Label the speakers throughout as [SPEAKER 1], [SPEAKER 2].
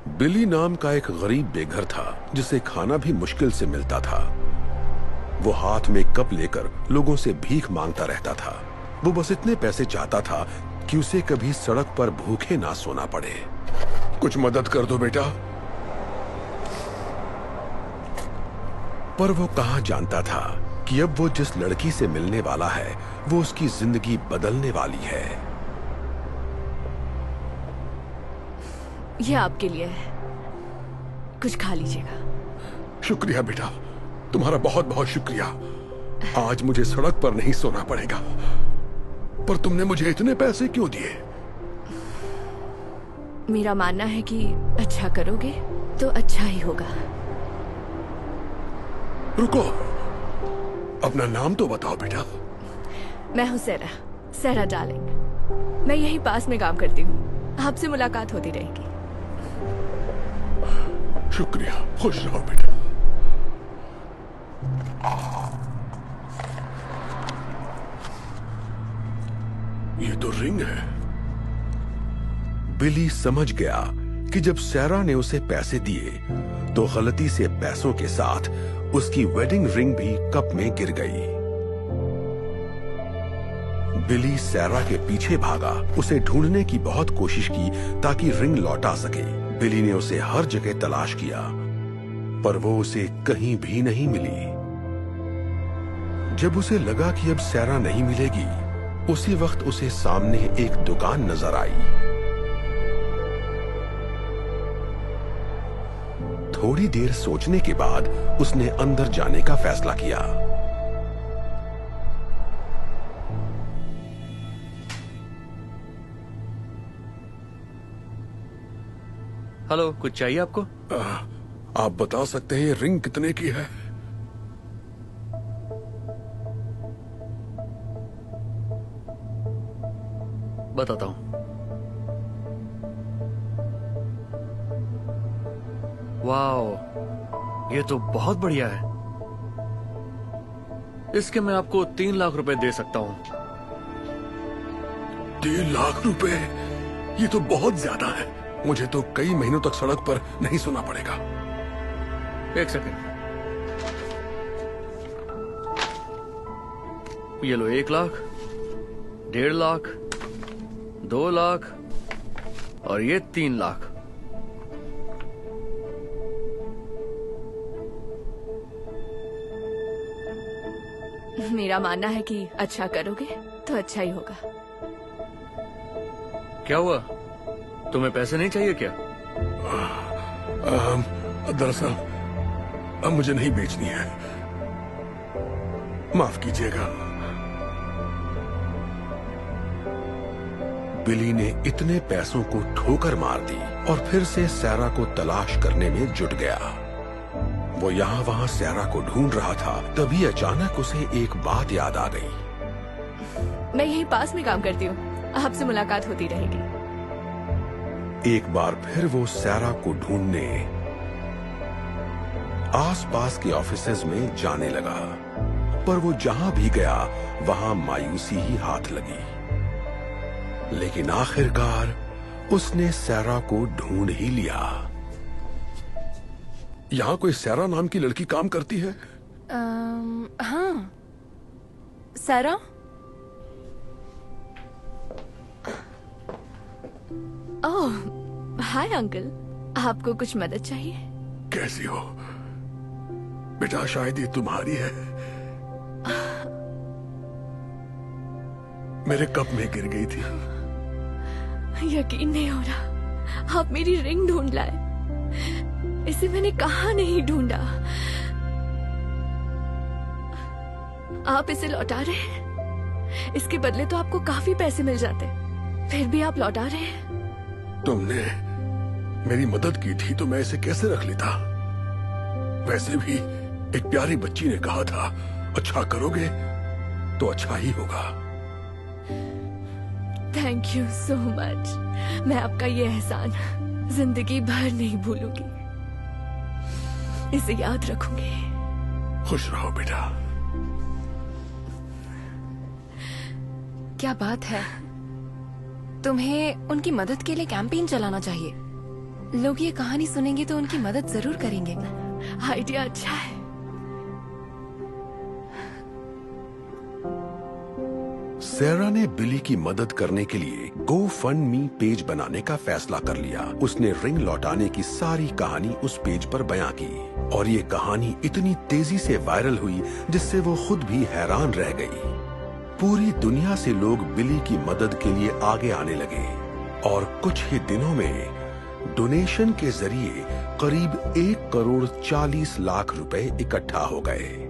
[SPEAKER 1] बिली नाम का एक गरीब बेघर था जिसे खाना भी मुश्किल से मिलता था। वो हाथ में कप लेकर लोगों से भीख मांगता रहता था। वो बस इतने पैसे चाहता था कि उसे कभी सड़क पर भूखे ना सोना पड़े। कुछ मदद कर दो बेटा। पर वो कहाँ जानता था कि अब वो जिस लड़की से मिलने वाला है वो उसकी जिंदगी बदलने वाली है।
[SPEAKER 2] ये आपके लिए है, कुछ खा लीजिएगा।
[SPEAKER 1] शुक्रिया बेटा, तुम्हारा बहुत बहुत शुक्रिया। आज मुझे सड़क पर नहीं सोना पड़ेगा। पर तुमने मुझे इतने पैसे क्यों दिए?
[SPEAKER 2] मेरा मानना है कि अच्छा करोगे तो अच्छा ही होगा।
[SPEAKER 1] रुको, अपना नाम तो बताओ बेटा।
[SPEAKER 2] मैं हूँ सेरा डार्लिंग। मैं यहीं पास में काम करती हूँ। आपसे मुलाकात होती रहेगी।
[SPEAKER 1] शुक्रिया, खुश रहो बेटा। ये तो रिंग है। बिली समझ गया कि जब सैरा ने उसे पैसे दिए तो गलती से पैसों के साथ उसकी वेडिंग रिंग भी कप में गिर गई। बिली सैरा के पीछे भागा, उसे ढूंढने की बहुत कोशिश की ताकि रिंग लौटा सके। बिली ने उसे हर जगह तलाश किया पर वो उसे कहीं भी नहीं मिली। जब उसे लगा कि अब सैरा नहीं मिलेगी, उसी वक्त उसे सामने एक दुकान नजर आई। थोड़ी देर सोचने के बाद उसने अंदर जाने का फैसला किया।
[SPEAKER 3] हेलो, कुछ चाहिए आपको?
[SPEAKER 1] आप बता सकते हैं रिंग कितने की है?
[SPEAKER 3] बताता हूं। वाओ, ये तो बहुत बढ़िया है। इसके मैं आपको 3 लाख रुपए दे सकता हूं।
[SPEAKER 1] 3 लाख रुपए? ये तो बहुत ज्यादा है। मुझे तो कई महीनों तक सड़क पर नहीं सोना पड़ेगा।
[SPEAKER 3] एक सेकंड। ये लो 1 लाख, 1.5 लाख, 2 लाख और ये 3 लाख।
[SPEAKER 2] मेरा मानना है कि अच्छा करोगे तो अच्छा ही होगा।
[SPEAKER 3] क्या हुआ, तुम्हें पैसे नहीं चाहिए क्या?
[SPEAKER 1] दरअसल अब मुझे नहीं बेचनी है, माफ कीजिएगा। बिली ने इतने पैसों को ठोकर मार दी और फिर से सैरा को तलाश करने में जुट गया। वो यहाँ वहाँ सैरा को ढूंढ रहा था, तभी अचानक उसे एक बात याद आ गई।
[SPEAKER 2] मैं यहीं पास में काम करती हूँ, आपसे मुलाकात होती रहेगी।
[SPEAKER 1] एक बार फिर वो सैरा को ढूंढने आसपास के ऑफिसेज में जाने लगा, पर वो जहां भी गया वहां मायूसी ही हाथ लगी। लेकिन आखिरकार उसने सैरा को ढूंढ ही लिया। यहां कोई सैरा नाम की लड़की काम करती है?
[SPEAKER 2] हाँ, सेरा। ओह, हाय अंकल, आपको कुछ मदद चाहिए?
[SPEAKER 1] कैसी हो बेटा? शायद ये तुम्हारी है। मेरे कप में गिर गई थी।
[SPEAKER 2] यकीन नहीं हो रहा, आप मेरी रिंग ढूंढ लाए। इसे मैंने कहाँ नहीं ढूंढा। आप इसे लौटा रहे हैं? इसके बदले तो आपको काफी पैसे मिल जाते, फिर भी आप लौटा रहे हैं।
[SPEAKER 1] तुमने मेरी मदद की थी तो मैं इसे कैसे रख लेता? वैसे भी एक प्यारी बच्ची ने कहा था, अच्छा करोगे तो अच्छा ही होगा।
[SPEAKER 2] Thank you so much. मैं आपका ये एहसान जिंदगी भर नहीं भूलूंगी, इसे याद रखूंगी।
[SPEAKER 1] खुश रहो बेटा।
[SPEAKER 4] क्या बात है, तुम्हें उनकी मदद के लिए कैंपेन चलाना चाहिए। लोग ये कहानी सुनेंगे तो उनकी मदद जरूर करेंगे।
[SPEAKER 2] आइडिया अच्छा है।
[SPEAKER 1] सैरा ने बिली की मदद करने के लिए गो फंड मी पेज बनाने का फैसला कर लिया। उसने रिंग लौटाने की सारी कहानी उस पेज पर बयां की और ये कहानी इतनी तेजी से वायरल हुई जिससे वो खुद भी हैरान रह गई। पूरी दुनिया से लोग बिली की मदद के लिए आगे आने लगे और कुछ ही दिनों में डोनेशन के जरिए करीब 1,40,00,000 रुपए इकट्ठा हो गए।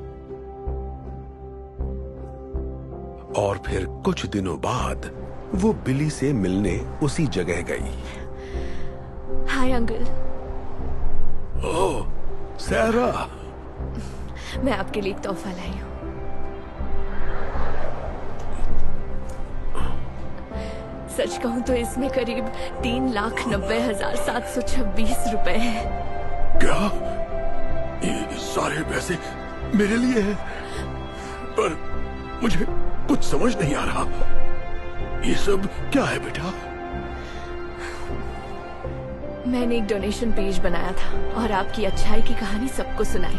[SPEAKER 1] और फिर कुछ दिनों बाद वो बिली से मिलने उसी जगह गई।
[SPEAKER 2] Hi uncle.
[SPEAKER 1] ओह सैरा,
[SPEAKER 2] मैं आपके लिए एक तोहफा लाई हूँ। सच कहूँ तो इसमें करीब 3,90,726 रुपए हैं।
[SPEAKER 1] क्या ये सारे पैसे मेरे लिए हैं? पर मुझे कुछ समझ नहीं आ रहा। ये सब क्या है बेटा?
[SPEAKER 2] मैंने एक डोनेशन पेज बनाया था और आपकी अच्छाई की कहानी सबको सुनाई।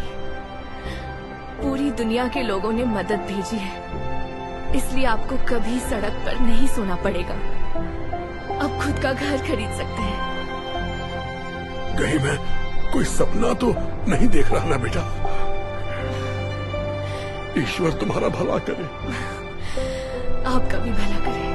[SPEAKER 2] पूरी दुनिया के लोगों ने मदद भेजी है, इसलिए आपको कभी सड़क पर नहीं सोना पड़ेगा। अब खुद का घर खरीद सकते हैं।
[SPEAKER 1] कहीं मैं कोई सपना तो नहीं देख रहा ना बेटा? ईश्वर तुम्हारा भला करे।
[SPEAKER 2] आपका भी भला करे।